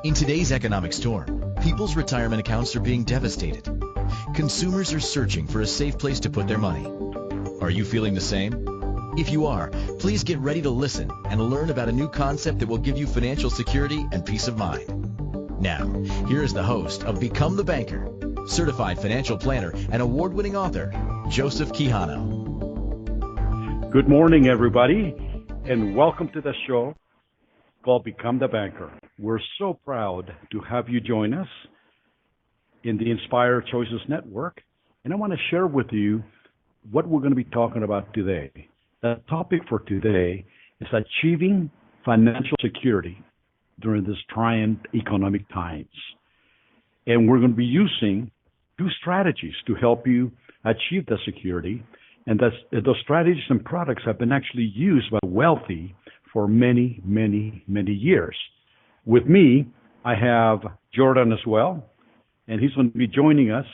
In today's economic storm, people's retirement accounts are being devastated. Consumers are searching for a safe place to put their money. Are you feeling the same? If you are, please get ready to listen and learn about a new concept that will give you financial security and peace of mind. Now, here is the host of Become the Banker, certified financial planner and award-winning author, Joseph Quijano. Good morning, everybody, and welcome to the show called Become the Banker. We're so proud to have you join us in the Inspired Choices Network, and I want to share with you what we're going to be talking about today. The topic for today is achieving financial security during this trying economic times. And we're going to be using two strategies to help you achieve the security, and those strategies and products have been actually used by wealthy for many, many, many years. With me, I have Jordan as well, and he's going to be joining us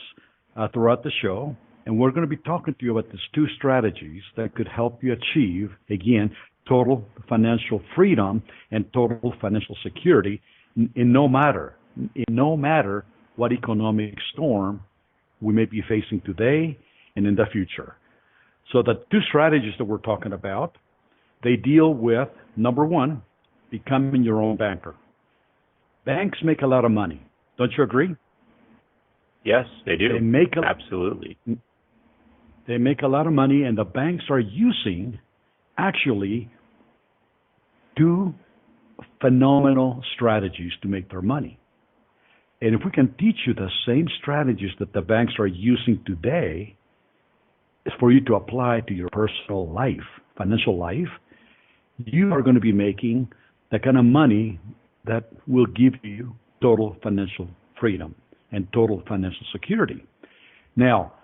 throughout the show. And we're going to be talking to you about these two strategies that could help you achieve, again, total financial freedom and total financial security in no matter what economic storm we may be facing today and in the future. So the two strategies that we're talking about, they deal with, number one, becoming your own banker. Banks make a lot of money. Don't you agree? Yes, they do. Absolutely. They make a lot of money, and the banks are using, actually, two phenomenal strategies to make their money. And if we can teach you the same strategies that the banks are using today, is for you to apply to your personal life, financial life, you are going to be making the kind of money that will give you total financial freedom and total financial security. Now,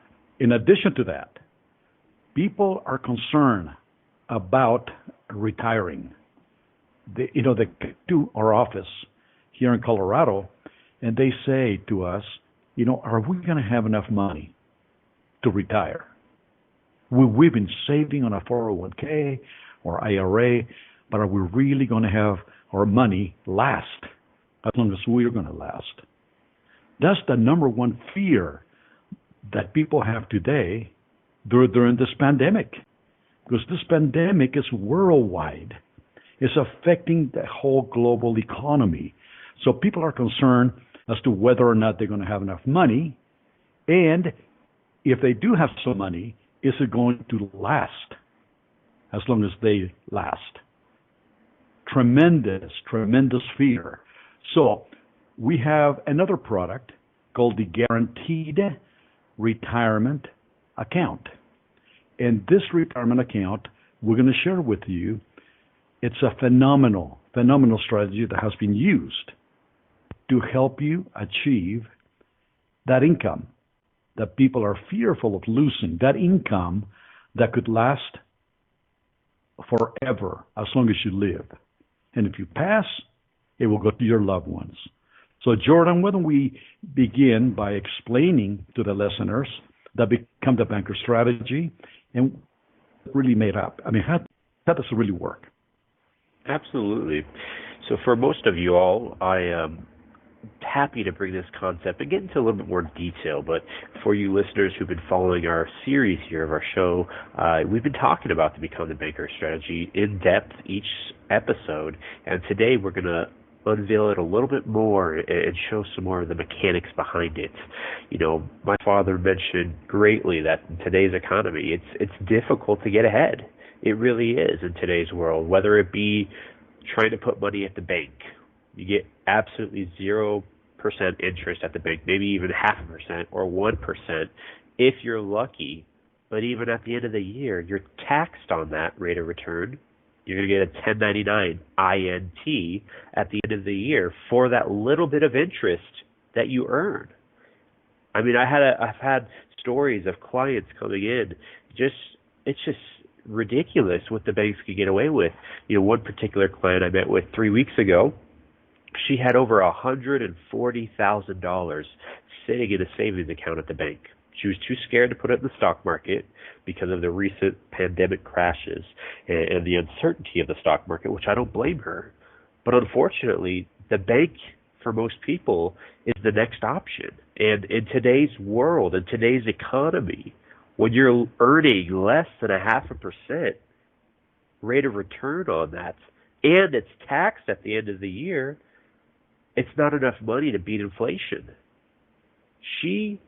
in addition to that, people are concerned about retiring. They come to our office here in Colorado, and they say to us, are we going to have enough money to retire? We've been saving on a 401k or IRA, but are we really going to have our money last as long as we're going to last? That's the number one fear that people have today during this pandemic, because this pandemic is worldwide. It's affecting the whole global economy. So people are concerned as to whether or not they're going to have enough money, and if they do have some money, is it going to last as long as they last? Tremendous fear. So we have another product called the Guaranteed Retirement Account. And this retirement account we're going to share with you, it's a phenomenal strategy that has been used to help you achieve that income that people are fearful of losing, that income that could last forever as long as you live. And if you pass, it will go to your loved ones. So Jordan, why don't we begin by explaining to the listeners that Become the Banker strategy and really made up. I mean, how does it really work? Absolutely. So for most of you all, I am happy to bring this concept and get into a little bit more detail. But for you listeners who've been following our series here of our show, we've been talking about the Become the Banker strategy in depth each episode. And today we're going to unveil it a little bit more and show some more of the mechanics behind it. My father mentioned greatly that in today's economy, it's difficult to get ahead. It really is in today's world, whether it be trying to put money at the bank. You get absolutely 0% interest at the bank, maybe even 0.5% or 1% if you're lucky. But even at the end of the year, you're taxed on that rate of return. You're going to get a 1099 INT at the end of the year for that little bit of interest that you earn. I mean, I've had stories of clients coming in. It's just ridiculous what the banks could get away with. One particular client I met with 3 weeks ago, she had over $140,000 sitting in a savings account at the bank. She was too scared to put it in the stock market because of the recent pandemic crashes and the uncertainty of the stock market, which I don't blame her. But unfortunately, the bank for most people is the next option. And in today's world, in today's economy, when you're earning less than 0.5% rate of return on that, and it's taxed at the end of the year, it's not enough money to beat inflation. And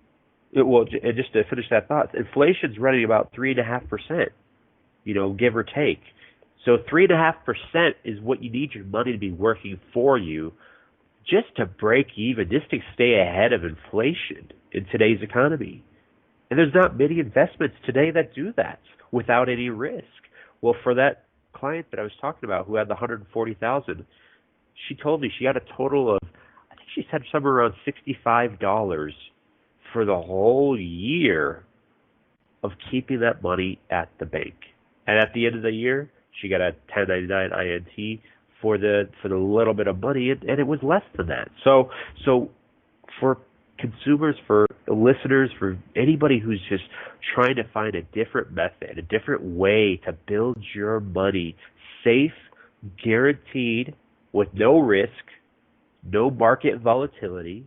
just to finish that thought, inflation's running about 3.5%, give or take. So 3.5% is what you need your money to be working for you just to break even, just to stay ahead of inflation in today's economy. And there's not many investments today that do that without any risk. Well, for that client that I was talking about who had the $140,000, she told me she got a total of, I think she said somewhere around $65 for the whole year of keeping that money at the bank. And at the end of the year, she got a 1099 INT for the little bit of money, and it was less than that. So for consumers, for listeners, for anybody who's just trying to find a different method, a different way to build your money safe, guaranteed, with no risk, no market volatility,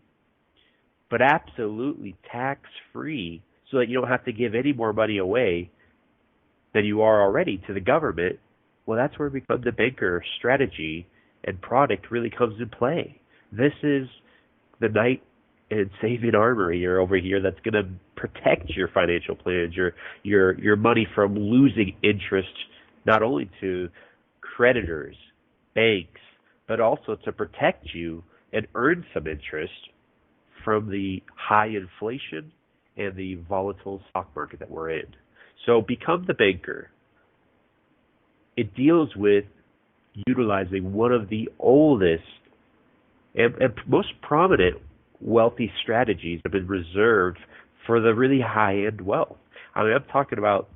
but absolutely tax-free so that you don't have to give any more money away than you are already to the government, well, that's where Become the Banker strategy and product really comes in play. This is the knight in saving armor here over here that's going to protect your financial plans, your money from losing interest, not only to creditors, banks, but also to protect you and earn some interest from the high inflation and the volatile stock market that we're in. So Become the Banker. It deals with utilizing one of the oldest and most prominent wealthy strategies that have been reserved for the really high-end wealth. I mean, I'm talking about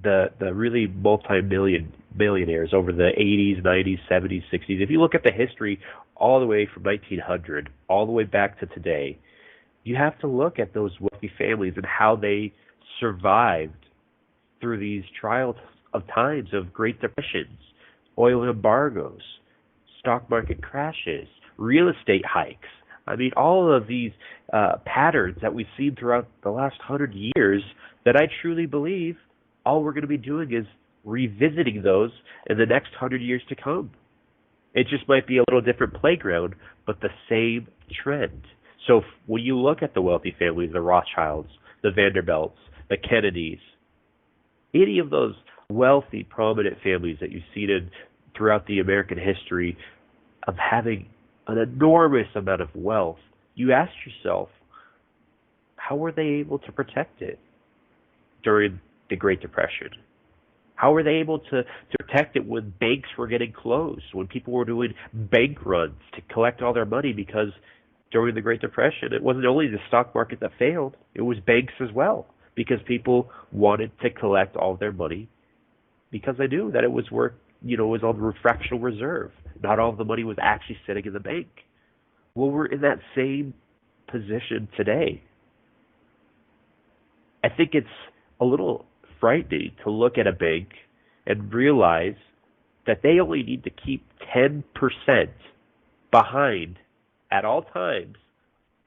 the really multi-millionaires over the 80s, 90s, 70s, 60s. If you look at the history all the way from 1900, all the way back to today, you have to look at those wealthy families and how they survived through these trials of times of Great Depressions, oil embargoes, stock market crashes, real estate hikes. I mean, all of these patterns that we've seen throughout the last 100 years that I truly believe all we're going to be doing is revisiting those in the next 100 years to come. It just might be a little different playground, but the same trend. So when you look at the wealthy families, the Rothschilds, the Vanderbilts, the Kennedys, any of those wealthy, prominent families that you've seen throughout the American history of having an enormous amount of wealth, you ask yourself, how were they able to protect it during the Great Depression? How were they able to protect it when banks were getting closed, when people were doing bank runs to collect all their money? Because during the Great Depression, it wasn't only the stock market that failed, it was banks as well, because people wanted to collect all their money because they knew that it was worth, it was on the fractional reserve. Not all of the money was actually sitting in the bank. Well, we're in that same position today. I think it's a little frightening to look at a bank and realize that they only need to keep 10% behind at all times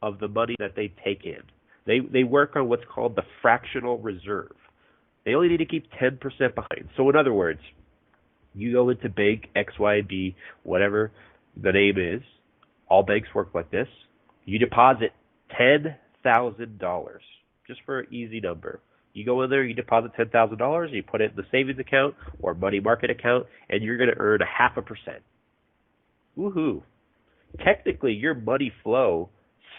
of the money that they take in. They work on what's called the fractional reserve. They only need to keep 10% behind. So in other words, you go into bank X, Y, B, whatever the name is. All banks work like this. You deposit $10,000, just for an easy number. You go in there, you deposit $10,000, you put it in the savings account or money market account, and you're going to earn 0.5%. Woohoo! Technically, your money flow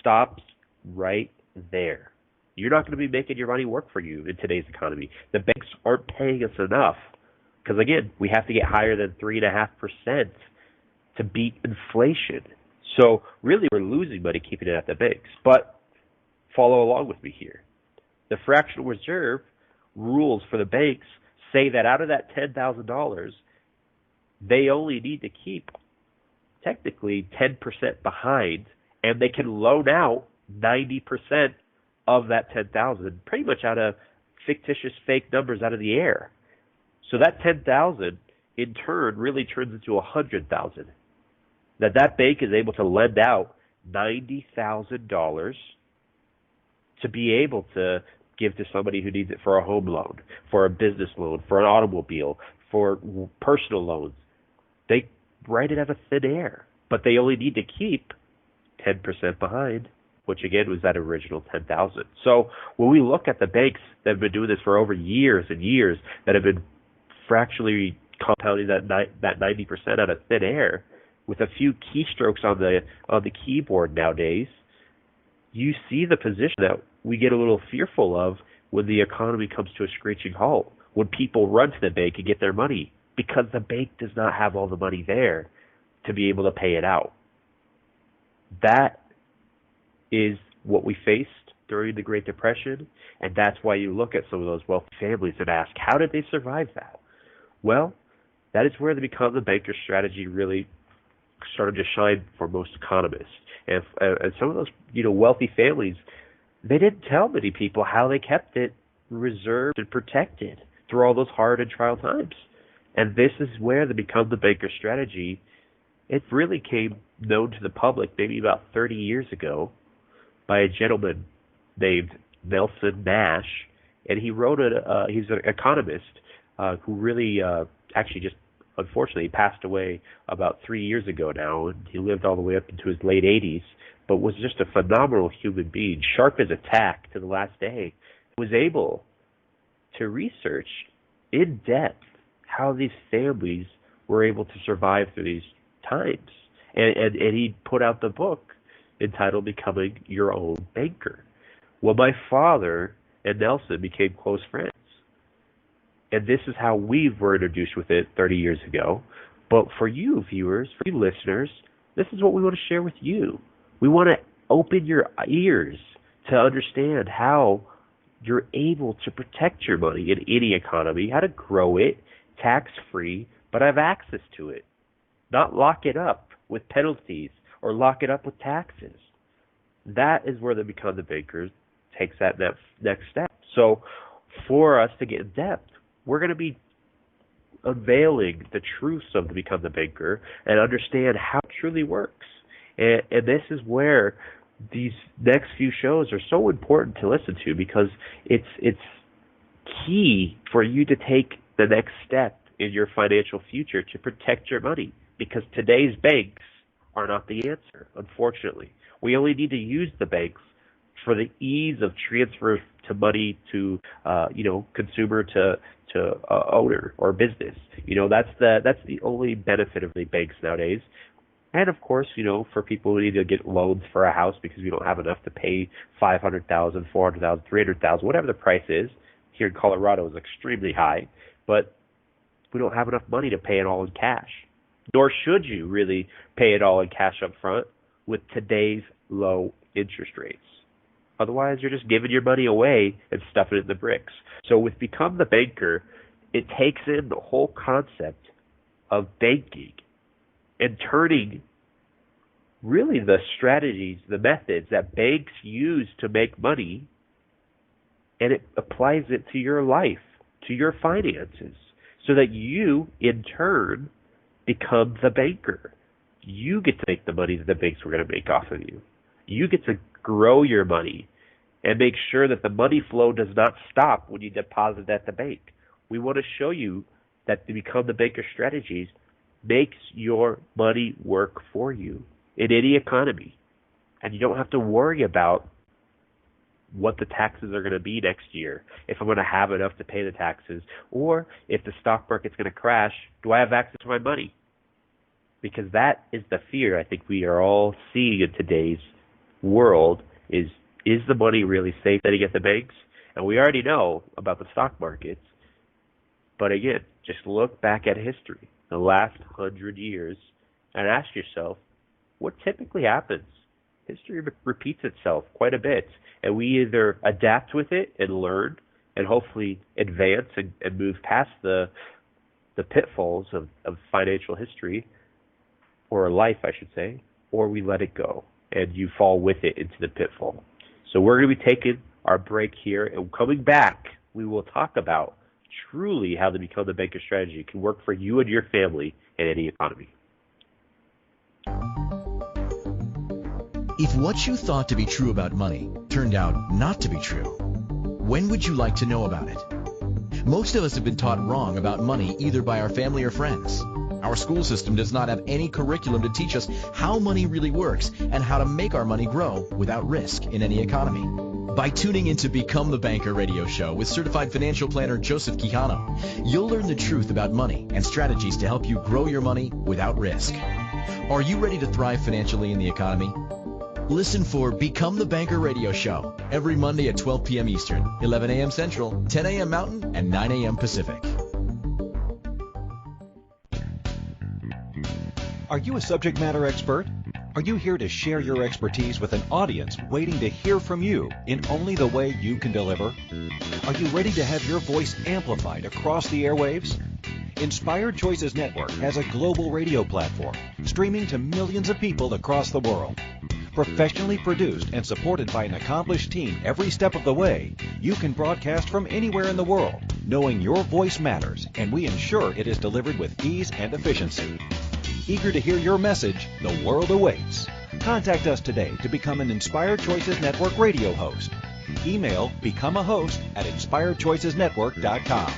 stops right there. You're not going to be making your money work for you in today's economy. The banks aren't paying us enough. Because, again, we have to get higher than 3.5% to beat inflation. So, really, we're losing money keeping it at the banks. But follow along with me here. The fractional reserve rules for the banks say that out of that $10,000, they only need to keep, technically, 10% behind, and they can loan out 90% of that $10,000, pretty much out of fictitious fake numbers out of the air. So that $10,000 in turn really turns into $100,000 that bank is able to lend out $90,000 to be able to give to somebody who needs it for a home loan, for a business loan, for an automobile, for personal loans. They write it out of thin air, but they only need to keep 10% behind, which again was that original 10,000. So when we look at the banks that have been doing this for over years and years, that have been fractionally compounding that 90% out of thin air with a few keystrokes on the keyboard nowadays, you see the position that we get a little fearful of when the economy comes to a screeching halt, when people run to the bank and get their money because the bank does not have all the money there to be able to pay it out. That is what we faced during the Great Depression, and that's why you look at some of those wealthy families and ask, how did they survive that? Well, that is where the become the banker strategy really started to shine for most economists. And some of those, wealthy families, they didn't tell many people how they kept it reserved and protected through all those hard and trial times. And this is where the become the banker strategy, it really came known to the public maybe about 30 years ago by a gentleman named Nelson Nash. And he wrote he's an economist who really actually just unfortunately passed away about 3 years ago now, and he lived all the way up into his late 80s, but was just a phenomenal human being, sharp as a tack to the last day, was able to research in depth how these families were able to survive through these times. And he put out the book entitled Becoming Your Own Banker. Well, my father and Nelson became close friends. And this is how we were introduced with it 30 years ago. But for you viewers, for you listeners, this is what we want to share with you. We want to open your ears to understand how you're able to protect your money in any economy, how to grow it tax-free, but have access to it. Not lock it up with penalties or lock it up with taxes. That is where the Become the Banker takes that next step. So for us to get in depth, we're going to be unveiling the truths of the Become the Banker and understand how it truly works. And this is where these next few shows are so important to listen to, because it's key for you to take the next step in your financial future to protect your money, because today's banks are not the answer, unfortunately. We only need to use the banks for the ease of transfer to money to consumer to owner or business. That's the only benefit of the banks nowadays. And of course, for people who need to get loans for a house because we don't have enough to pay $500,000, $400,000, $300,000, whatever the price is. Here in Colorado is extremely high, but we don't have enough money to pay it all in cash. Nor should you really pay it all in cash up front with today's low interest rates. Otherwise, you're just giving your money away and stuffing it in the bricks. So with Become the Banker, it takes in the whole concept of banking and turning really the strategies, the methods that banks use to make money, and it applies it to your life, to your finances, so that you, in turn, become the banker. You get to make the money that the banks were going to make off of you. You get to grow your money and make sure that the money flow does not stop when you deposit at the bank. We want to show you that the Become the Banker strategies makes your money work for you in any economy. And you don't have to worry about what the taxes are going to be next year, if I'm going to have enough to pay the taxes, or if the stock market's going to crash, do I have access to my money? Because that is the fear I think we are all seeing in today's world is the money really safe sitting at the banks? And we already know about the stock markets. But again, just look back at history, the last 100 years, and ask yourself, what typically happens? History repeats itself quite a bit, and we either adapt with it and learn and hopefully advance and move past the pitfalls of financial history, or life, I should say, or we let it go and you fall with it into the pitfall. So we're going to be taking our break here, and coming back, we will talk about truly how the Become the Banker strategy can work for you and your family in any economy. If what you thought to be true about money turned out not to be true, when would you like to know about it? Most of us have been taught wrong about money either by our family or friends. Our school system does not have any curriculum to teach us how money really works and how to make our money grow without risk in any economy. By tuning into Become the Banker radio show with certified financial planner Joseph Quijano, you'll learn the truth about money and strategies to help you grow your money without risk. Are you ready to thrive financially in the economy? Listen for Become the Banker radio show every Monday at 12 p.m. Eastern, 11 a.m. Central, 10 a.m. Mountain, and 9 a.m. Pacific. Are you a subject matter expert? Are you here to share your expertise with an audience waiting to hear from you in only the way you can deliver? Are you ready to have your voice amplified across the airwaves? Inspired Choices Network has a global radio platform streaming to millions of people across the world. Professionally produced and supported by an accomplished team every step of the way, you can broadcast from anywhere in the world, knowing your voice matters, and we ensure it is delivered with ease and efficiency. Eager to hear your message, the world awaits. Contact us today to become an Inspired Choices Network radio host. Email becomeahost@inspiredchoicesnetwork.com.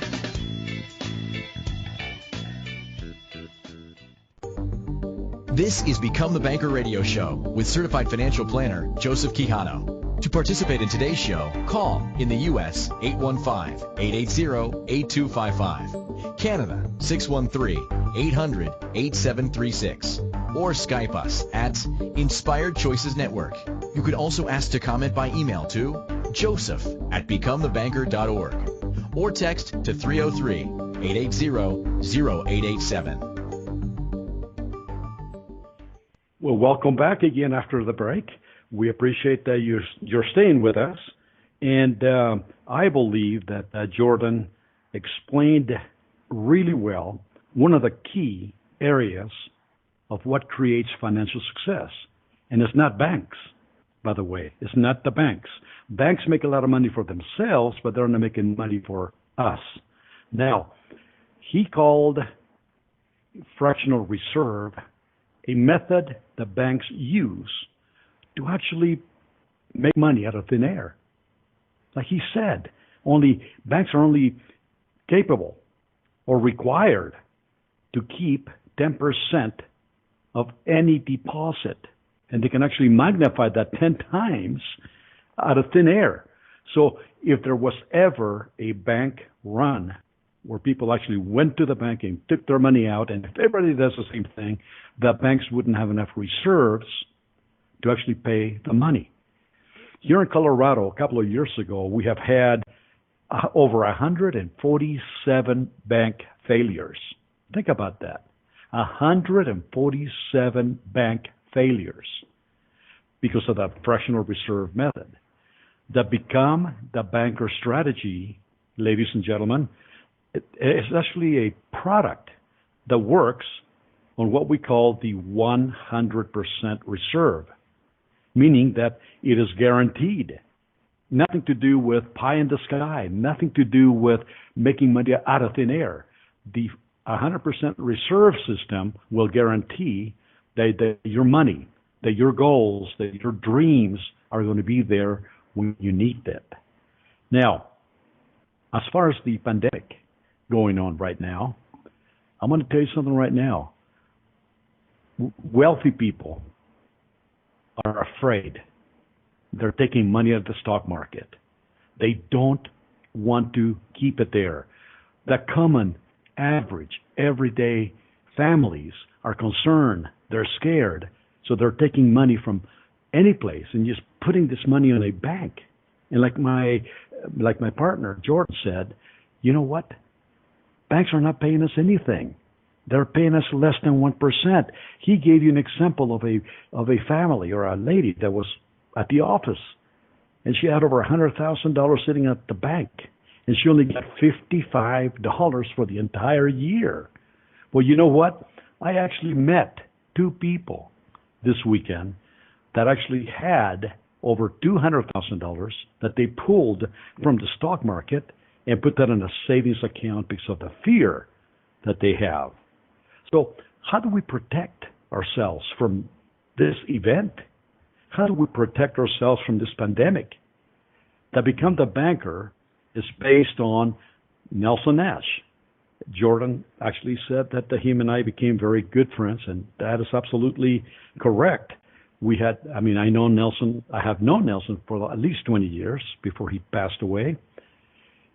This is Become the Banker radio show with certified financial planner Joseph Quijano. To participate in today's show, call in the U.S. 815-880-8255, Canada 613-800-8736, or Skype us at Inspired Choices Network. You could also ask to comment by email to joseph@becomethebanker.org or text to 303-880-0887. Well, welcome back again after the break. We appreciate that you're staying with us. And I believe that Jordan explained really well one of the key areas of what creates financial success. And it's not banks, by the way. It's not the banks. Banks make a lot of money for themselves, but they're not making money for us. Now, he called fractional reserve a method that banks use to actually make money out of thin air. Like he said, banks are only capable or required to keep 10% of any deposit, and they can actually magnify that 10 times out of thin air. So if there was ever a bank run where people actually went to the bank and took their money out, and if everybody does the same thing, the banks wouldn't have enough reserves to actually pay the money. Here in Colorado, a couple of years ago, we have had over 147 bank failures. Think about that. 147 bank failures because of the fractional reserve method. The Become the Banker strategy, ladies and gentlemen, it's actually a product that works on what we call the 100% reserve, meaning that it is guaranteed. Nothing to do with pie in the sky, nothing to do with making money out of thin air. The 100% reserve system will guarantee that your money, that your goals, that your dreams are going to be there when you need them. Now, as far as the pandemic going on right now, I'm going to tell you something right now. Wealthy people are afraid. They're taking money out of the stock market. They don't want to keep it there. The common, average, everyday families are concerned. They're scared. So they're taking money from any place and just putting this money in a bank. And like my partner, Jordan, said, you know what? Banks are not paying us anything. They're paying us less than 1%. He gave you an example of a family or a lady that was at the office, and she had over $100,000 sitting at the bank, and she only got $55 for the entire year. Well, you know what? I actually met two people this weekend that actually had over $200,000 that they pulled from the stock market and put that in a savings account because of the fear that they have. So how do we protect ourselves from this event? How do we protect ourselves from this pandemic? To become the banker is based on Nelson Nash. Jordan actually said that him and I became very good friends, and that is absolutely correct. I have known Nelson for at least 20 years before he passed away.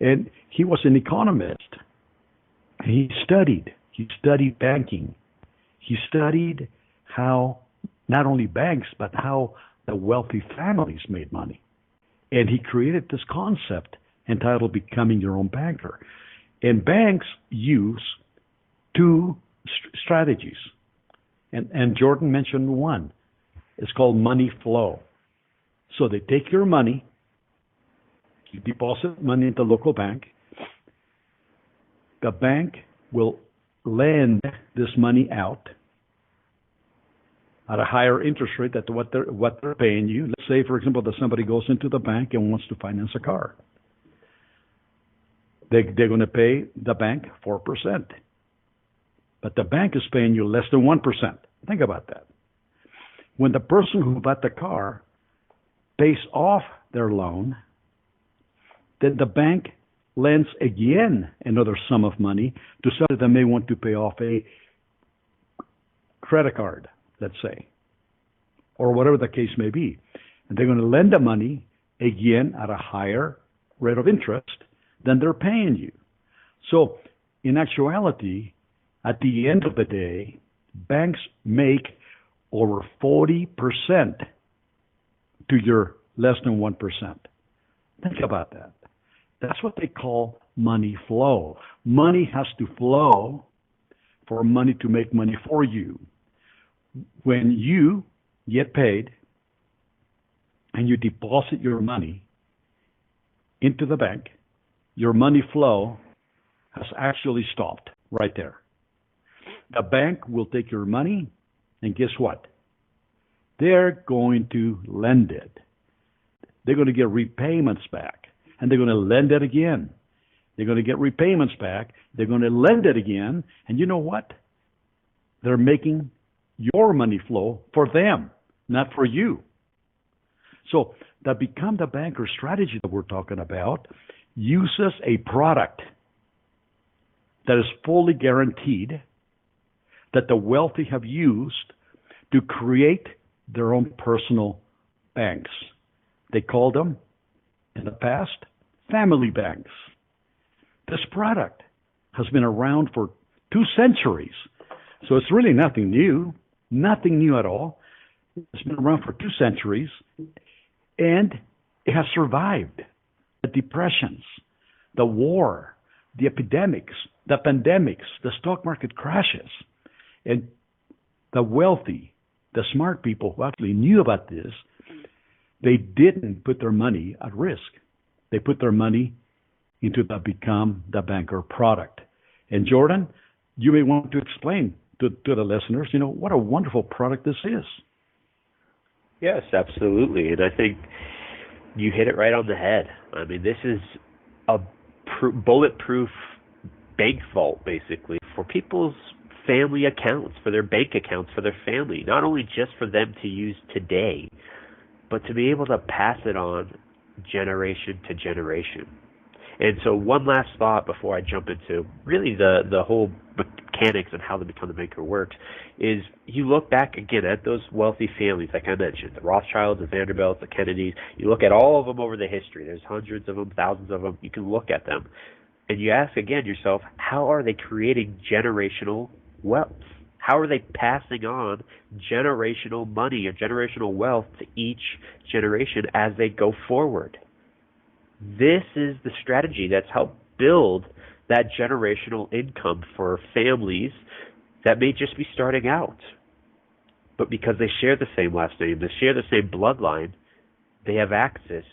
And he was an economist. He studied banking. He studied how not only banks, but how the wealthy families made money. And he created this concept entitled Becoming Your Own Banker. And banks use two strategies. And Jordan mentioned one. It's called money flow. So they take your money, you deposit money in the local bank. The bank will lend this money out at a higher interest rate than what they're paying you. Let's say, for example, that somebody goes into the bank and wants to finance a car. They're going to pay the bank 4%. But the bank is paying you less than 1%. Think about that. When the person who bought the car pays off their loan, then the bank lends again another sum of money to somebody that may want to pay off a credit card, let's say, or whatever the case may be. And they're going to lend the money again at a higher rate of interest than they're paying you. So in actuality, at the end of the day, banks make over 40% to your less than 1%. Think about that. That's what they call money flow. Money has to flow for money to make money for you. When you get paid and you deposit your money into the bank, your money flow has actually stopped right there. The bank will take your money, and guess what? They're going to lend it. They're going to get repayments back, and they're going to lend it again. They're going to get repayments back. They're going to lend it again, and you know what? They're making your money flow for them, not for you. So the Become the Banker strategy that we're talking about uses a product that is fully guaranteed that the wealthy have used to create their own personal banks. They called them, in the past, family banks. This product has been around for 2 centuries, so it's really nothing new at all. It's been around for 2 centuries, and it has survived the depressions, the war, the epidemics, the pandemics, the stock market crashes. And the wealthy, the smart people who actually knew about this, they didn't put their money at risk. They put their money into the Become the Banker product. And Jordan, you may want to explain to the listeners, what a wonderful product this is. Yes, absolutely. And I think you hit it right on the head. I mean, this is a bulletproof bank vault, basically, for people's family accounts, for their bank accounts, for their family, not only just for them to use today, but to be able to pass it on generation to generation. And so one last thought before I jump into really the whole mechanics and how the Become the Banker works is you look back again at those wealthy families, like I mentioned, the Rothschilds, the Vanderbilts, the Kennedys. You look at all of them over the history. There's hundreds of them, thousands of them. You can look at them. And you ask again yourself, how are they creating generational wealth? How are they passing on generational money or generational wealth to each generation as they go forward? This is the strategy that's helped build that generational income for families that may just be starting out. But because they share the same last name, they share the same bloodline, they have access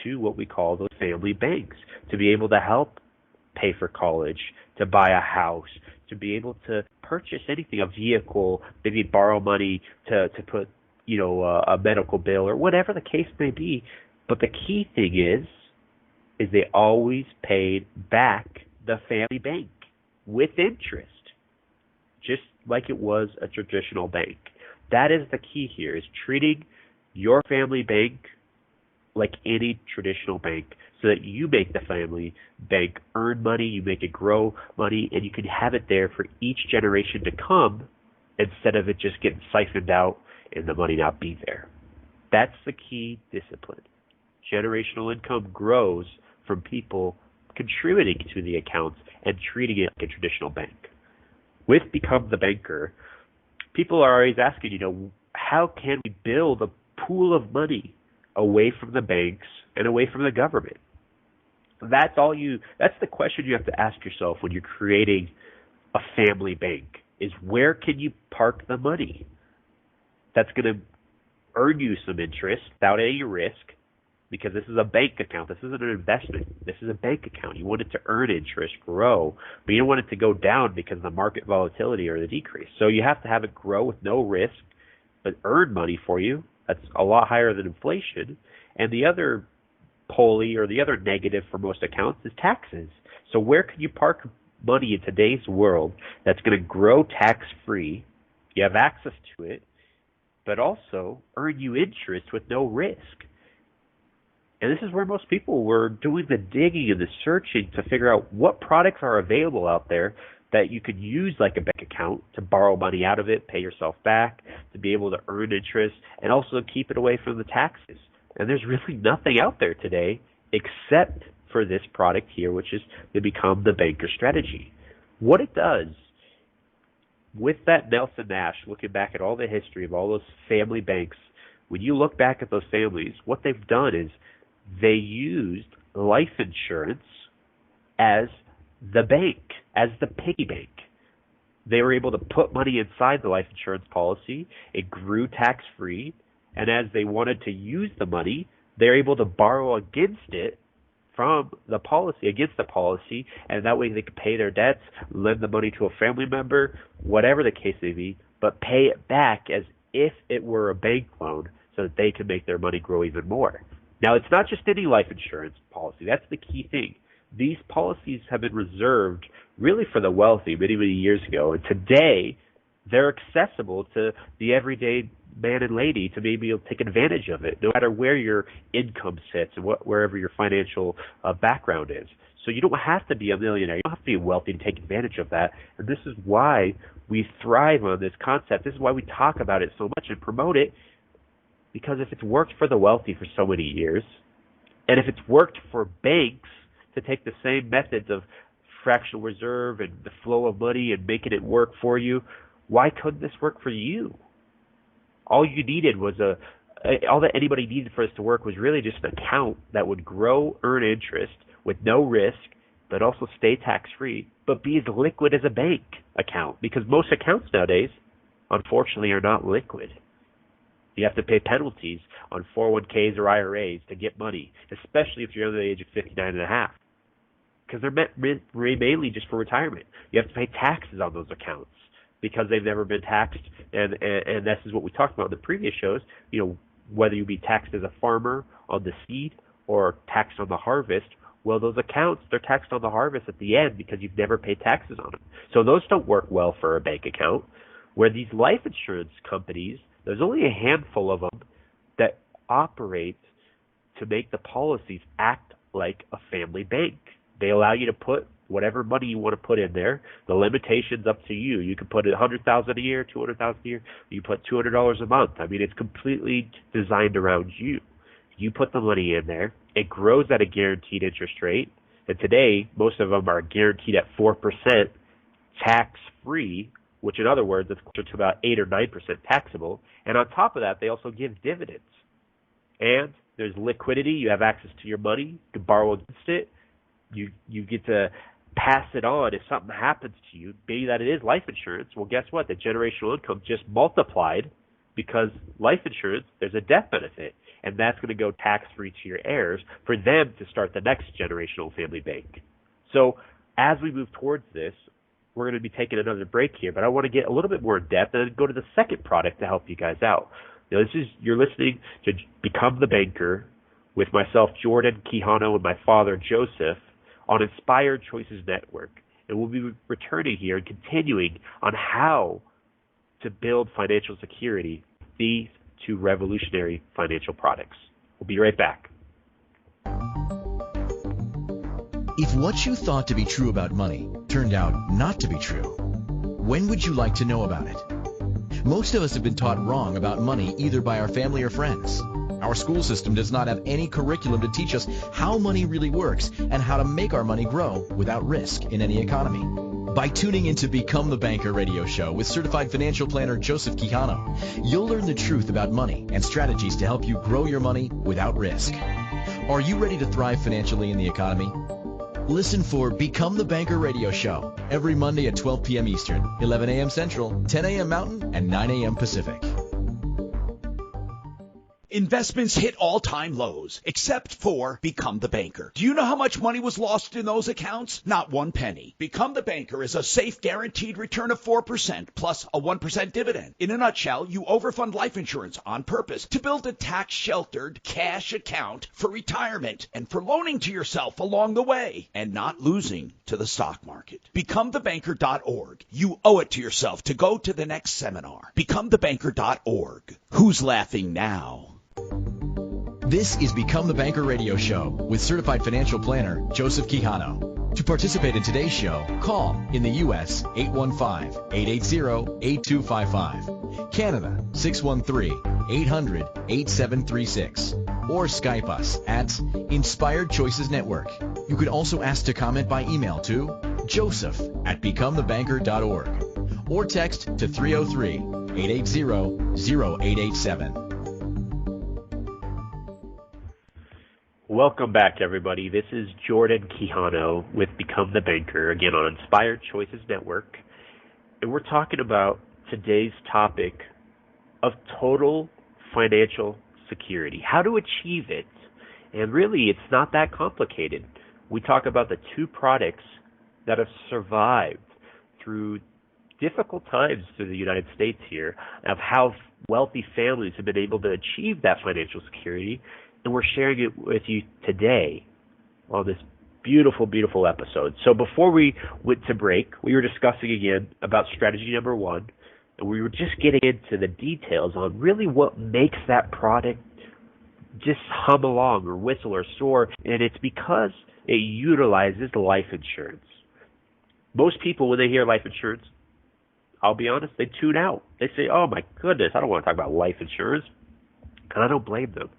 to what we call those family banks to be able to help pay for college, to buy a house, to be able to purchase anything, a vehicle, maybe borrow money to put, a medical bill or whatever the case may be. But the key thing is they always paid back the family bank with interest, just like it was a traditional bank. That is the key here, is treating your family bank like any traditional bank, so that you make the family bank earn money, you make it grow money, and you can have it there for each generation to come instead of it just getting siphoned out and the money not be there. That's the key discipline. Generational income grows from people contributing to the accounts and treating it like a traditional bank. With Become the Banker, people are always asking, how can we build a pool of money away from the banks and away from the government? That's the question you have to ask yourself when you're creating a family bank, is where can you park the money that's going to earn you some interest without any risk, because this is a bank account. This isn't an investment. This is a bank account. You want it to earn interest, grow, but you don't want it to go down because of the market volatility or the decrease. So you have to have it grow with no risk, but earn money for you. That's a lot higher than inflation. And the other the other negative for most accounts is taxes. So where can you park money in today's world that's going to grow tax-free, you have access to it, but also earn you interest with no risk? And this is where most people were doing the digging and the searching to figure out what products are available out there that you could use like a bank account to borrow money out of it, pay yourself back, to be able to earn interest, and also keep it away from the taxes. And there's really nothing out there today except for this product here, which is to Become the Banker strategy. What it does, with that Nelson Nash, looking back at all the history of all those family banks, when you look back at those families, what they've done is they used life insurance as the bank, as the piggy bank. They were able to put money inside the life insurance policy. It grew tax-free. And as they wanted to use the money, they're able to borrow against it from the policy, and that way they could pay their debts, lend the money to a family member, whatever the case may be, but pay it back as if it were a bank loan so that they could make their money grow even more. Now, it's not just any life insurance policy. That's the key thing. These policies have been reserved really for the wealthy many, many years ago, and today they're accessible to the everyday man and lady to maybe take advantage of it, no matter where your income sits and wherever your financial background is. So you don't have to be a millionaire. You don't have to be wealthy to take advantage of that. And this is why we thrive on this concept. This is why we talk about it so much and promote it, because if it's worked for the wealthy for so many years, and if it's worked for banks to take the same methods of fractional reserve and the flow of money and making it work for you, why couldn't this work for you? All you needed was all that anybody needed for this to work was really just an account that would grow, earn interest with no risk, but also stay tax-free, but be as liquid as a bank account. Because most accounts nowadays, unfortunately, are not liquid. You have to pay penalties on 401ks or IRAs to get money, especially if you're under the age of 59 and a half, because they're meant mainly just for retirement. You have to pay taxes on those accounts because they've never been taxed, and this is what we talked about in the previous shows, whether you be taxed as a farmer on the seed or taxed on the harvest. Well, those accounts, they're taxed on the harvest at the end because you've never paid taxes on them. So those don't work well for a bank account. Where these life insurance companies, there's only a handful of them that operate to make the policies act like a family bank. They allow you to put whatever money you want to put in there. The limitation's up to you. You can put $100,000 a year, $200,000 a year. You put $200 a month. I mean, it's completely designed around you. You put the money in there. It grows at a guaranteed interest rate. And today, most of them are guaranteed at 4% tax-free, which in other words, it's closer to about 8 or 9% taxable. And on top of that, they also give dividends. And there's liquidity. You have access to your money. You can borrow against it. You get to pass it on if something happens to you, be that it is life insurance. Well, guess what? The generational income just multiplied because life insurance, there's a death benefit, and that's going to go tax-free to your heirs for them to start the next generational family bank. So as we move towards this, we're going to be taking another break here, but I want to get a little bit more in depth and then go to the second product to help you guys out. Now, you're listening to Become the Banker with myself, Jordan Quijano, and my father, Joseph, on Inspired Choices Network. And we'll be returning here and continuing on how to build financial security, these into revolutionary financial products. We'll be right back. If what you thought to be true about money turned out not to be true, when would you like to know about it? Most of us have been taught wrong about money either by our family or friends. Our school system does not have any curriculum to teach us how money really works and how to make our money grow without risk in any economy. By tuning into Become the Banker radio show with certified financial planner Joseph Quijano, you'll learn the truth about money and strategies to help you grow your money without risk. Are you ready to thrive financially in the economy? Listen for Become the Banker radio show every Monday at 12 p.m. Eastern, 11 a.m. Central, 10 a.m. Mountain, and 9 a.m. Pacific. Investments hit all-time lows, except for Become the Banker. Do you know how much money was lost in those accounts? Not one penny. Become the Banker is a safe, guaranteed return of 4% plus a 1% dividend. In a nutshell, you overfund life insurance on purpose to build a tax-sheltered cash account for retirement and for loaning to yourself along the way and not losing to the stock market. BecomeTheBanker.org. You owe it to yourself to go to the next seminar. BecomeTheBanker.org. Who's laughing now? This is Become the Banker radio show with certified financial planner Joseph Quijano. To participate in today's show, call in the U.S. 815-880-8255, Canada 613-800-8736, or Skype us at Inspired Choices Network. You could also ask to comment by email to joseph@becomethebanker.org or text to 303-880-0887. Welcome back, everybody. This is Jordan Quijano with Become the Banker, again on Inspired Choices Network. And we're talking about today's topic of total financial security, how to achieve it. And really, it's not that complicated. We talk about the two products that have survived through difficult times through the United States here, of how wealthy families have been able to achieve that financial security. And we're sharing it with you today on this beautiful, beautiful episode. So before we went to break, we were discussing again about strategy number one, and we were just getting into the details on really what makes that product just hum along or whistle or soar, and it's because it utilizes life insurance. Most people, when they hear life insurance, I'll be honest, they tune out. They say, oh my goodness, I don't want to talk about life insurance, and I don't blame them.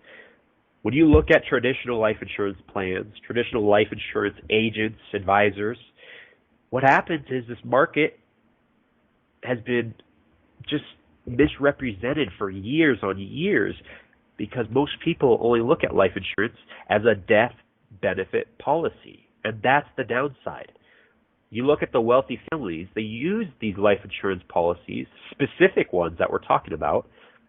When you look at traditional life insurance plans, traditional life insurance agents, advisors, what happens is this market has been just misrepresented for years on years because most people only look at life insurance as a death benefit policy, and that's the downside. You look at the wealthy families, they use these life insurance policies, specific ones that we're talking about,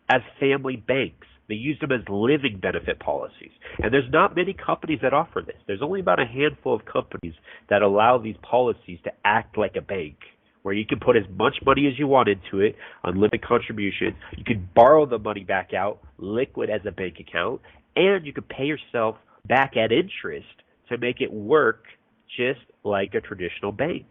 as family banks. They use them as living benefit policies. And there's not many companies that offer this. There's only about a handful of companies that allow these policies to act like a bank, where you can put as much money as you want into it, unlimited contributions. You can borrow the money back out, liquid as a bank account, and you can pay yourself back at interest to make it work just like a traditional bank.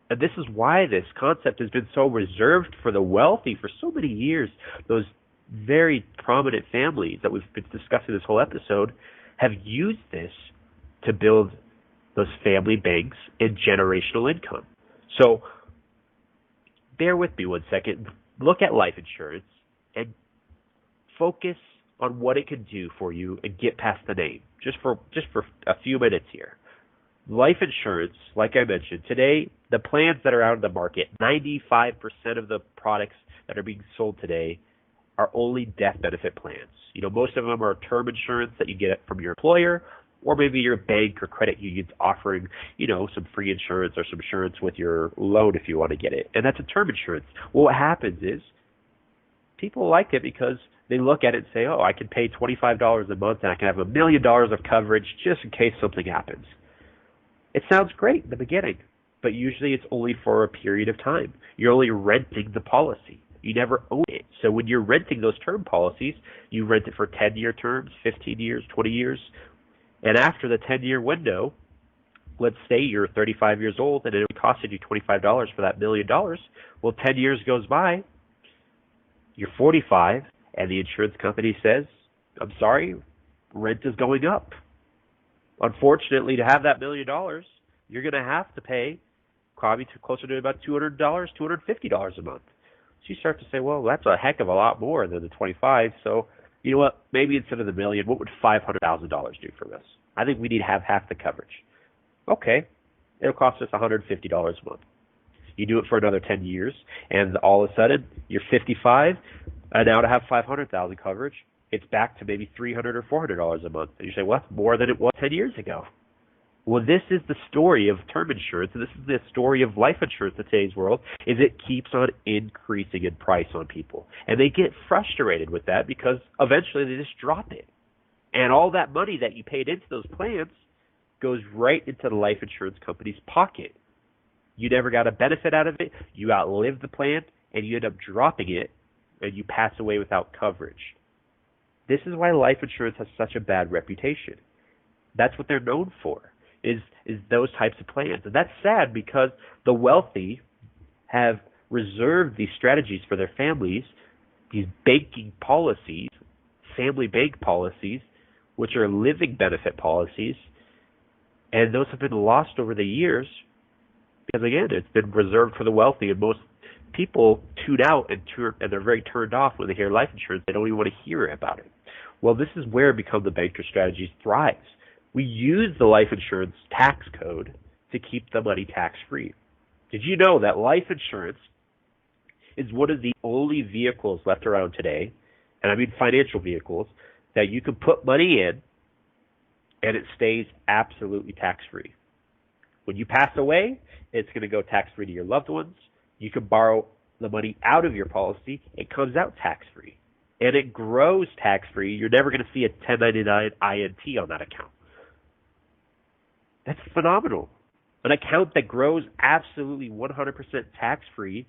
And this is why this concept has been so reserved for the wealthy for so many years. Those very prominent families that we've been discussing this whole episode have used this to build those family banks and generational income. So bear with me one second. Look at life insurance and focus on what it can do for you and get past the name just for a few minutes here. Life insurance, like I mentioned, today the plans that are out in the market, 95% of the products that are being sold today are only death benefit plans. You know, most of them are term insurance that you get from your employer, or maybe your bank or credit union's offering, you know, some free insurance or some insurance with your loan if you want to get it. And that's a term insurance. Well, what happens is people like it because they look at it and say, oh, I can pay $25 a month and I can have $1 million of coverage just in case something happens. It sounds great in the beginning, but usually it's only for a period of time. You're only renting the policy. You never own it. So when you're renting those term policies, you rent it for 10-year terms, 15 years, 20 years. And after the 10-year window, let's say you're 35 years old and it costed you $25 for that $1 million. Well, 10 years goes by, you're 45, And the insurance company says, I'm sorry, rent is going up. Unfortunately, to have that $1 million, you're going to have to pay probably closer to about $200, $250 a month. So you start to say, well, that's a heck of a lot more than the 25. So you know what? Maybe instead of the $1 million, what would $500,000 do for this? I think we need to have half the coverage. Okay, it'll cost us $150 a month. You do it for another 10 years, and all of a sudden, you're 55, and now to have $500,000 coverage, it's back to maybe $300 or $400 a month. And you say, well, that's more than it was 10 years ago. Well, this is the story of term insurance, and this is the story of life insurance in today's world, is it keeps on increasing in price on people. And they get frustrated with that because eventually they just drop it. And all that money that you paid into those plans goes right into the life insurance company's pocket. You never got a benefit out of it, you outlive the plan, and you end up dropping it, and you pass away without coverage. This is why life insurance has such a bad reputation. That's what they're known for, is those types of plans. And that's sad because the wealthy have reserved these strategies for their families, these banking policies, family bank policies, which are living benefit policies, and those have been lost over the years because, again, it's been reserved for the wealthy, and most people tune out and they're very turned off when they hear life insurance. They don't even want to hear about it. Well, this is where Become the Banker strategies thrives. We use the life insurance tax code to keep the money tax-free. Did you know that life insurance is one of the only vehicles left around today, and I mean financial vehicles, that you can put money in and it stays absolutely tax-free? When you pass away, it's going to go tax-free to your loved ones. You can borrow the money out of your policy. It comes out tax-free. And it grows tax-free. You're never going to see a 1099 INT on that account. That's phenomenal. An account that grows absolutely 100% tax-free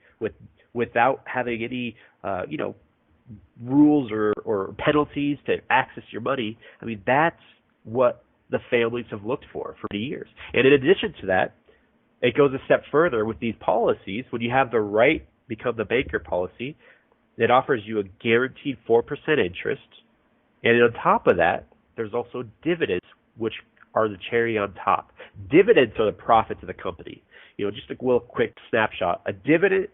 without having any rules or penalties to access your money. I mean, that's what the families have looked for many years. And in addition to that, it goes a step further with these policies. When you have the right Become the Banker policy, it offers you a guaranteed 4% interest. And on top of that, there's also dividends, which are the cherry on top. Dividends are the profits of the company. Just a little quick snapshot. A dividend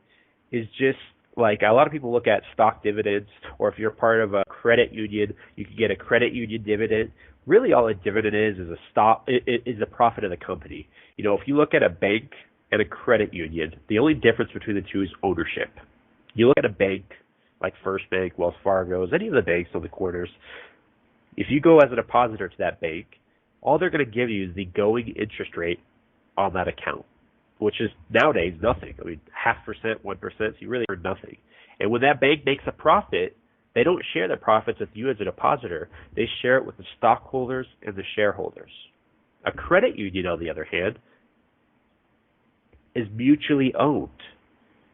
is just like a lot of people look at stock dividends, or if you're part of a credit union, you can get a credit union dividend. Really, all a dividend is the profit of the company. If you look at a bank and a credit union, the only difference between the two is ownership. You look at a bank like First Bank, Wells Fargo, any of the banks on the corners. If you go as a depositor to that bank, all they're going to give you is the going interest rate on that account, which is nowadays nothing. I mean, 0.5%, 1%, so you really earn nothing. And when that bank makes a profit, they don't share the profits with you as a depositor. They share it with the stockholders and the shareholders. A credit union, on the other hand, is mutually owned.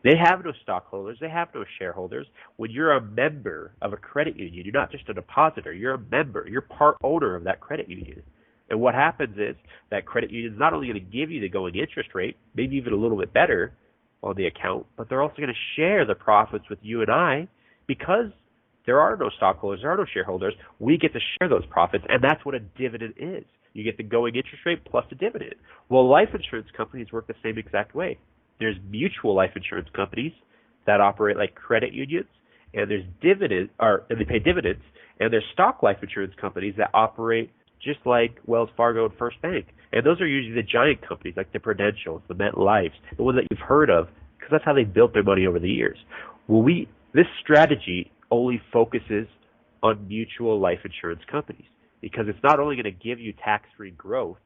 They have no stockholders. They have no shareholders. When you're a member of a credit union, you're not just a depositor. You're a member. You're part owner of that credit union. And what happens is that credit union is not only going to give you the going interest rate, maybe even a little bit better on the account, but they're also going to share the profits with you and I because there are no stockholders, there are no shareholders. We get to share those profits, and that's what a dividend is. You get the going interest rate plus a dividend. Well, life insurance companies work the same exact way. There's mutual life insurance companies that operate like credit unions, and there's and they pay dividends, and there's stock life insurance companies that operate just like Wells Fargo and First Bank. And those are usually the giant companies like the Prudentials, the MetLifes, the ones that you've heard of, because that's how they built their money over the years. Well, this strategy only focuses on mutual life insurance companies because it's not only going to give you tax-free growth,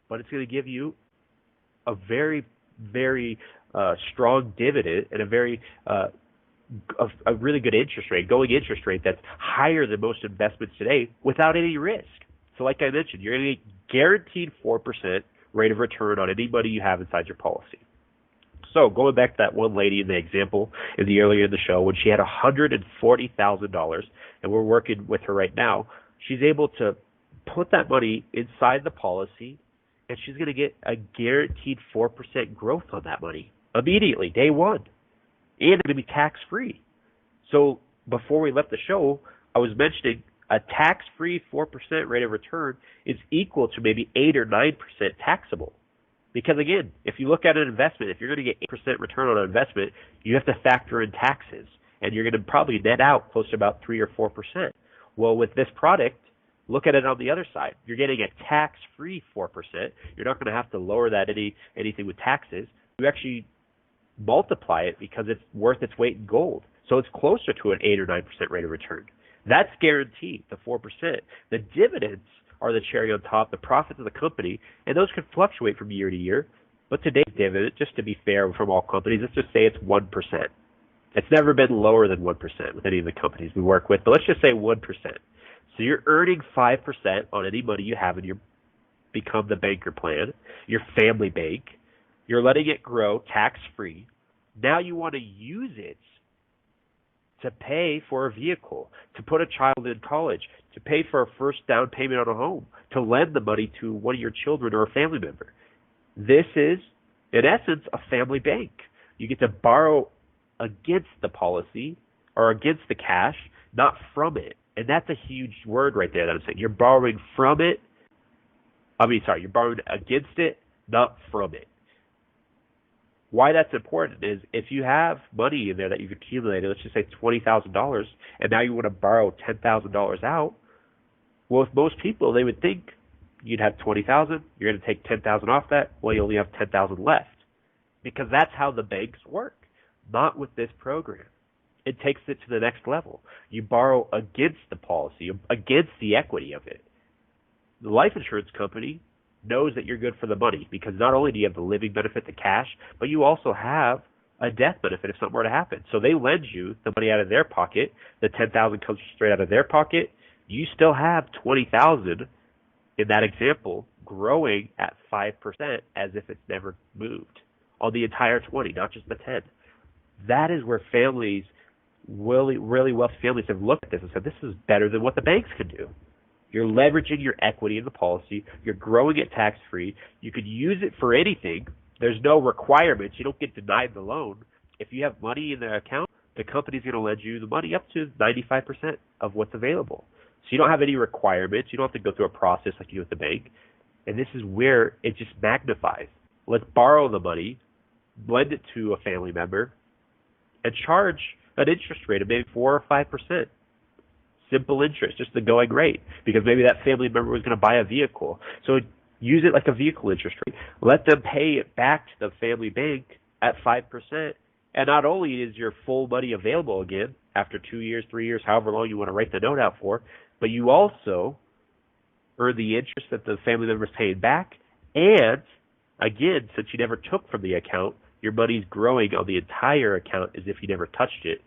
but it's going to give you a very, very strong dividend and a really good interest rate, going interest rate that's higher than most investments today without any risk. So like I mentioned, you're going to get guaranteed 4% rate of return on any money you have inside your policy. So going back to that one lady in the example earlier in the show, when she had $140,000, and we're working with her right now, she's able to put that money inside the policy, and she's going to get a guaranteed 4% growth on that money immediately, day one. And it's going to be tax-free. So before we left the show, I was mentioning a tax-free 4% rate of return is equal to maybe 8 or 9% taxable. Because again, if you look at an investment, if you're going to get 8% return on an investment, you have to factor in taxes, and you're going to probably net out close to about 3 or 4%. Well, with this product, look at it on the other side. You're getting a tax-free 4%. You're not going to have to lower that anything with taxes. You actually multiply it because it's worth its weight in gold. So it's closer to an 8 or 9% rate of return. That's guaranteed, the 4%. The dividends are the cherry on top, the profits of the company, and those can fluctuate from year to year. But today's dividend, just to be fair from all companies, let's just say it's 1%. It's never been lower than 1% with any of the companies we work with, but let's just say 1%. So you're earning 5% on any money you have in your Become the Banker plan, your family bank. You're letting it grow tax-free. Now you want to use it to pay for a vehicle, to put a child in college, to pay for a first down payment on a home, to lend the money to one of your children or a family member. This is, in essence, a family bank. You get to borrow against the policy or against the cash, not from it. And that's a huge word right there that I'm saying. You're borrowing from it. You're borrowing against it, not from it. Why that's important is if you have money in there that you've accumulated, let's just say $20,000, and now you want to borrow $10,000 out, well, with most people, they would think you'd have $20,000, you're going to take $10,000 off that, well, you only have $10,000 left. Because that's how the banks work, not with this program. It takes it to the next level. You borrow against the policy, against the equity of it. The life insurance company knows that you're good for the money because not only do you have the living benefit, the cash, but you also have a death benefit if something were to happen. So they lend you the money out of their pocket. The $10,000 comes straight out of their pocket. You still have $20,000 in that example growing at 5% as if it's never moved on the entire 20, not just the 10. That is where families, really wealthy families have looked at this and said, this is better than what the banks can do. You're leveraging your equity in the policy. You're growing it tax-free. You could use it for anything. There's no requirements. You don't get denied the loan. If you have money in the account, the company's going to lend you the money up to 95% of what's available. So you don't have any requirements. You don't have to go through a process like you do with the bank. And this is where it just magnifies. Let's borrow the money, lend it to a family member, and charge an interest rate of maybe 4 or 5%. Simple interest, just the going rate, because maybe that family member was going to buy a vehicle. So use it like a vehicle interest rate. Let them pay it back to the family bank at 5%. And not only is your full money available again after 2 years, 3 years, however long you want to write the note out for, but you also earn the interest that the family member is paying back. And again, since you never took from the account, your money's growing on the entire account as if you never touched it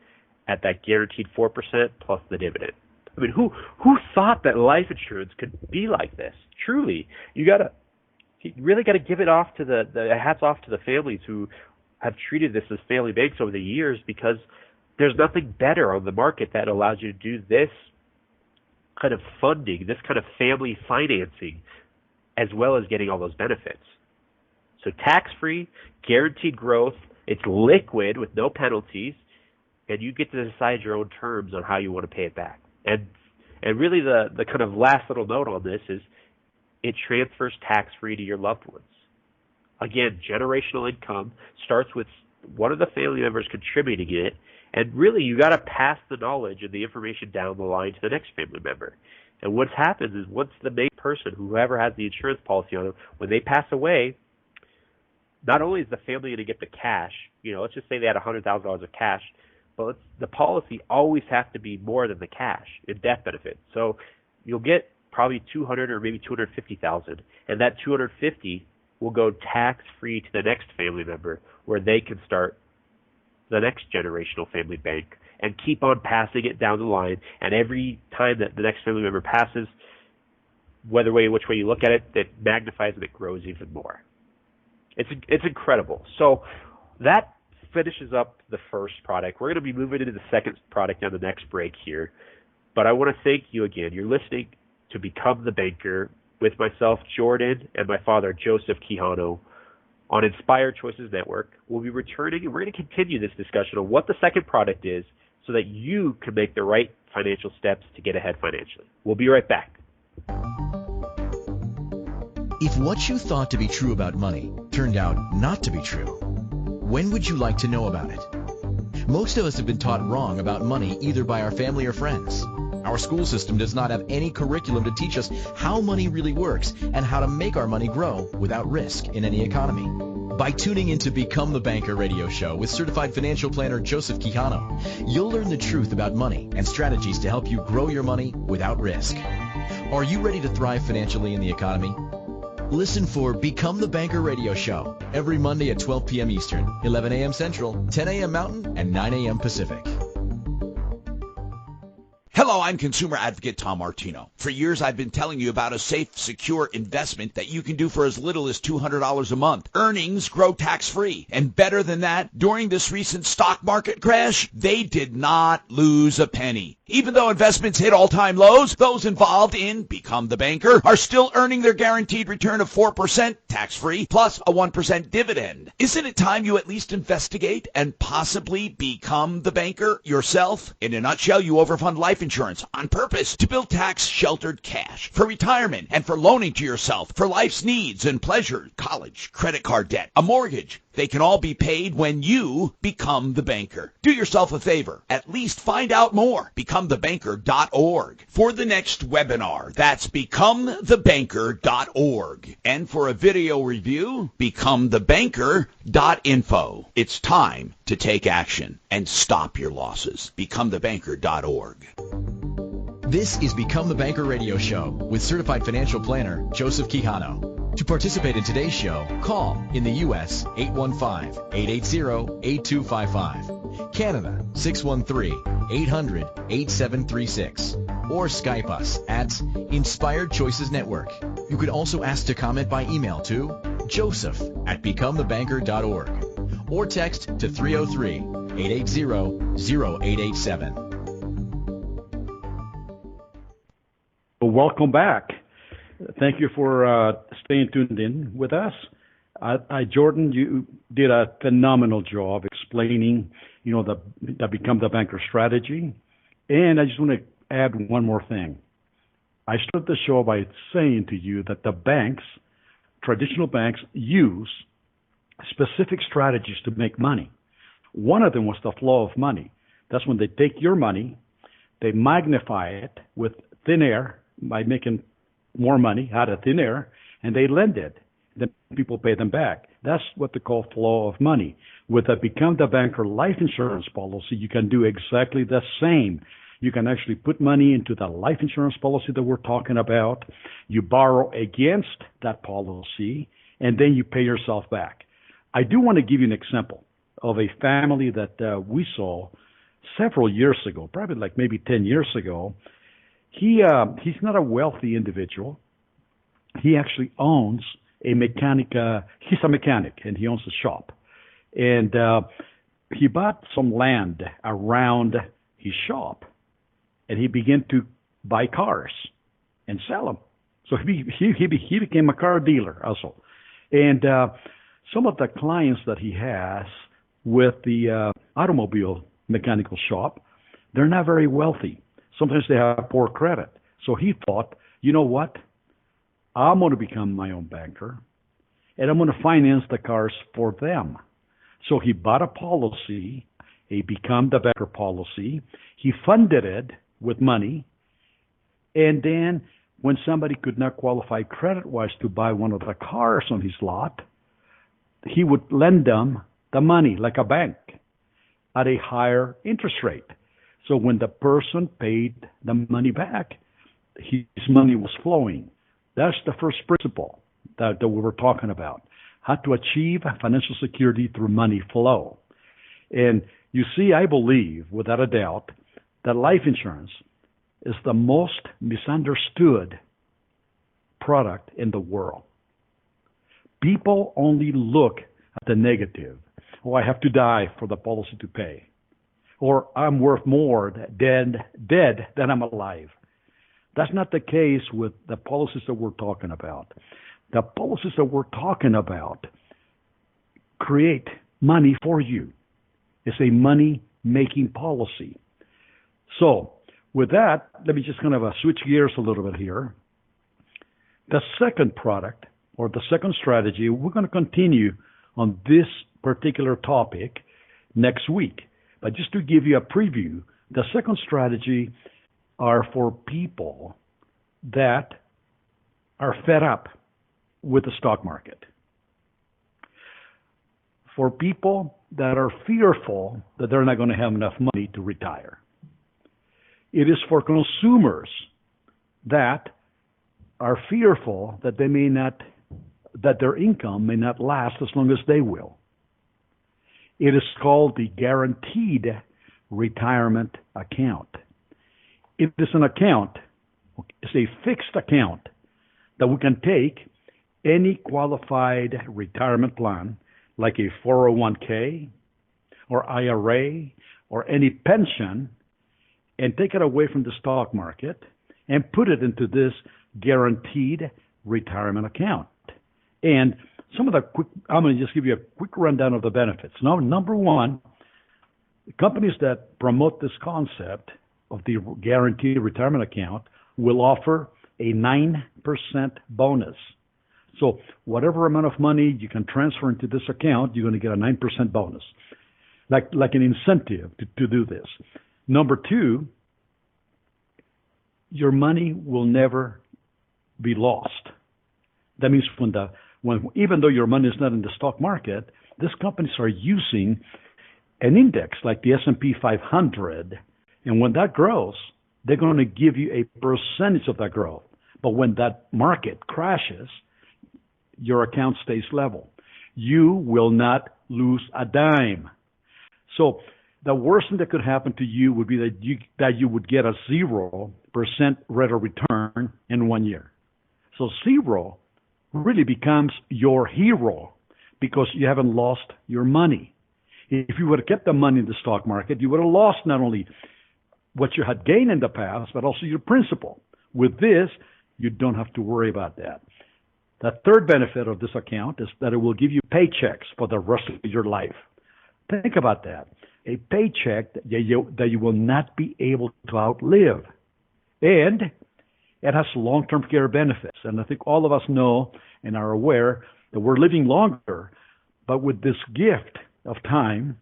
at that guaranteed 4% plus the dividend. I mean, who thought that life insurance could be like this? Truly, you really got to give it off to the hats off to the families who have treated this as family banks over the years, because there's nothing better on the market that allows you to do this kind of funding, this kind of family financing, as well as getting all those benefits. So tax-free, guaranteed growth, it's liquid with no penalties, and you get to decide your own terms on how you want to pay it back. And really the kind of last little note on this is it transfers tax-free to your loved ones. Again, generational income starts with one of the family members contributing it, and really you got to pass the knowledge and the information down the line to the next family member. And what's happened is once the main person, whoever has the insurance policy on them, when they pass away, not only is the family going to get the cash, let's just say they had $100,000 of cash, but the policy always has to be more than the cash in death benefit. So you'll get probably $200,000 or maybe $250,000, and that $250,000 will go tax-free to the next family member, where they can start the next generational family bank and keep on passing it down the line. And every time that the next family member passes, which way you look at it, it magnifies and it grows even more. It's incredible. So that finishes up the first product. We're going to be moving into the second product on the next break here. But I want to thank you again. You're listening to Become the Banker with myself, Jordan, and my father, Joseph Quijano, on Inspired Choices Network. We'll be returning, and we're going to continue this discussion on what the second product is, so that you can make the right financial steps to get ahead financially. We'll be right back. If what you thought to be true about money turned out not to be true, when would you like to know about it? Most of us have been taught wrong about money either by our family or friends. Our school system does not have any curriculum to teach us how money really works and how to make our money grow without risk in any economy. By tuning into Become the Banker radio show with certified financial planner Joseph Quijano, you'll learn the truth about money and strategies to help you grow your money without risk. Are you ready to thrive financially in the economy? Listen for Become the Banker radio show every Monday at 12 p.m. Eastern, 11 a.m. Central, 10 a.m. Mountain, and 9 a.m. Pacific. Hello, I'm consumer advocate Tom Martino. For years, I've been telling you about a safe, secure investment that you can do for as little as $200 a month. Earnings grow tax-free. And better than that, during this recent stock market crash, they did not lose a penny. Even though investments hit all-time lows, those involved in Become the Banker are still earning their guaranteed return of 4% tax-free plus a 1% dividend. Isn't it time you at least investigate and possibly become the banker yourself? In a nutshell, you overfund life insurance on purpose to build tax-sheltered cash for retirement and for loaning to yourself for life's needs and pleasures, college, credit card debt, a mortgage. They can all be paid when you become the banker. Do yourself a favor. At least find out more. BecomeTheBanker.org. For the next webinar, that's BecomeTheBanker.org. And for a video review, BecomeTheBanker.info. It's time to take action and stop your losses. BecomeTheBanker.org. This is Become the Banker radio show with certified financial planner Joseph Quijano. To participate in today's show, call in the U.S. 815-880-8255, Canada 613-800-8736, or Skype us at Inspired Choices Network. You could also ask to comment by email to joseph@becomethebanker.org or text to 303-880-0887. Welcome back. Thank you for staying tuned in with us. Jordan, you did a phenomenal job explaining, the Become the Banker strategy. And I just want to add one more thing. I started the show by saying to you that the banks, traditional banks, use specific strategies to make money. One of them was the flow of money. That's when they take your money, they magnify it with thin air by making more money out of thin air, and they lend it. Then people pay them back. That's what they call flow of money. With a Become the Banker life insurance policy, you can do exactly the same. You can actually put money into the life insurance policy that we're talking about. You borrow against that policy, and then you pay yourself back. I do want to give you an example of a family that we saw several years ago, probably like maybe 10 years ago. He's not a wealthy individual. He actually owns a mechanic. He's a mechanic, and he owns a shop. And he bought some land around his shop, and he began to buy cars and sell them. So he became a car dealer also. And some of the clients that he has with the automobile mechanical shop, they're not very wealthy. Sometimes they have poor credit. So he thought, you know what? I'm going to become my own banker, and I'm going to finance the cars for them. So he bought a policy, a Become the Banker policy. He funded it with money. And then when somebody could not qualify credit-wise to buy one of the cars on his lot, he would lend them the money like a bank at a higher interest rate. So when the person paid the money back, his money was flowing. That's the first principle that we were talking about, how to achieve financial security through money flow. And you see, I believe, without a doubt, that life insurance is the most misunderstood product in the world. People only look at the negative. Oh, I have to die for the policy to pay. Or I'm worth more dead than I'm alive. That's not the case with the policies that we're talking about. The policies that we're talking about create money for you. It's a money-making policy. So, with that, let me just kind of switch gears a little bit here. The second product, or the second strategy, we're going to continue on this particular topic next week. But just to give you a preview, the second strategy are for people that are fed up with the stock market. For people that are fearful that they're not going to have enough money to retire. It is for consumers that are fearful that that their income may not last as long as they will. It is called the guaranteed retirement account. It is an account, it's a fixed account that we can take any qualified retirement plan, like a 401k or IRA or any pension, and take it away from the stock market and put it into this guaranteed retirement account. And I'm going to just give you a quick rundown of the benefits. Now, number one, companies that promote this concept of the guaranteed retirement account will offer a 9% bonus. So whatever amount of money you can transfer into this account, you're going to get a 9% bonus, like an incentive to do this. Number two, your money will never be lost. That means even though your money is not in the stock market, these companies are using an index like the S&P 500, and when that grows, they're going to give you a percentage of that growth. But when that market crashes, your account stays level. You will not lose a dime. So the worst thing that could happen to you would be that you would get a 0% rate of return in 1 year. So zero really becomes your hero because you haven't lost your money. If you would have kept the money in the stock market, you would have lost not only what you had gained in the past, but also your principal. With this, you don't have to worry about that. The third benefit of this account is that it will give you paychecks for the rest of your life. Think about that. A paycheck that you will not be able to outlive. And it has long-term care benefits. And I think all of us know and are aware that we're living longer, but with this gift of time,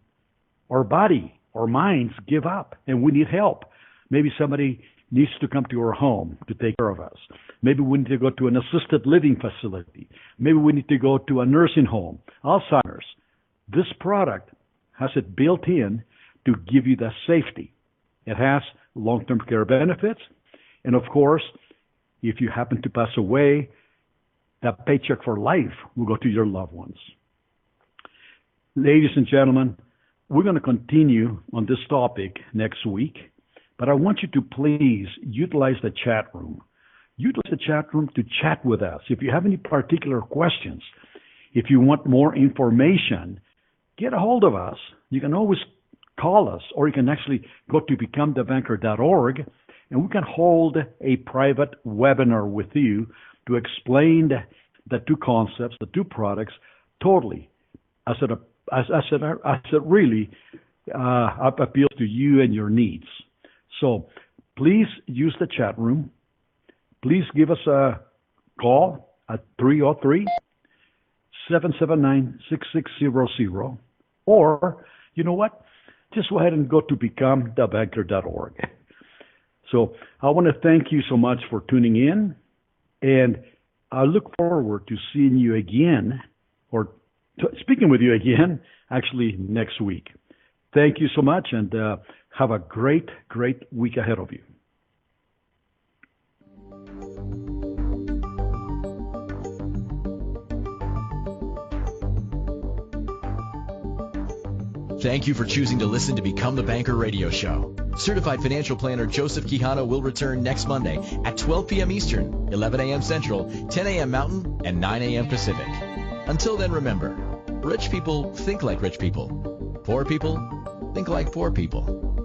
our body, our minds give up, and we need help. Maybe somebody needs to come to our home to take care of us. Maybe we need to go to an assisted living facility. Maybe we need to go to a nursing home, Alzheimer's. This product has it built in to give you the safety. It has long-term care benefits. And of course, if you happen to pass away, that paycheck for life will go to your loved ones. Ladies and gentlemen, we're going to continue on this topic next week, but I want you to please utilize the chat room. Utilize the chat room to chat with us. If you have any particular questions, if you want more information, get a hold of us. You can always call us, or you can actually go to becomethebanker.org, and we can hold a private webinar with you to explain the two concepts, the two products, totally as it really appeals to you and your needs. So please use the chat room. Please give us a call at 303-779-6600. Or, you know what? Just go ahead and go to becomethebanker.org. So I want to thank you so much for tuning in, and I look forward to seeing you again, or speaking with you again, actually next week. Thank you so much, and have a great, great week ahead of you. Thank you for choosing to listen to Become the Banker radio show. Certified financial planner Joseph Quijano will return next Monday at 12 p.m. Eastern, 11 a.m. Central, 10 a.m. Mountain, and 9 a.m. Pacific. Until then, remember, rich people think like rich people. Poor people think like poor people.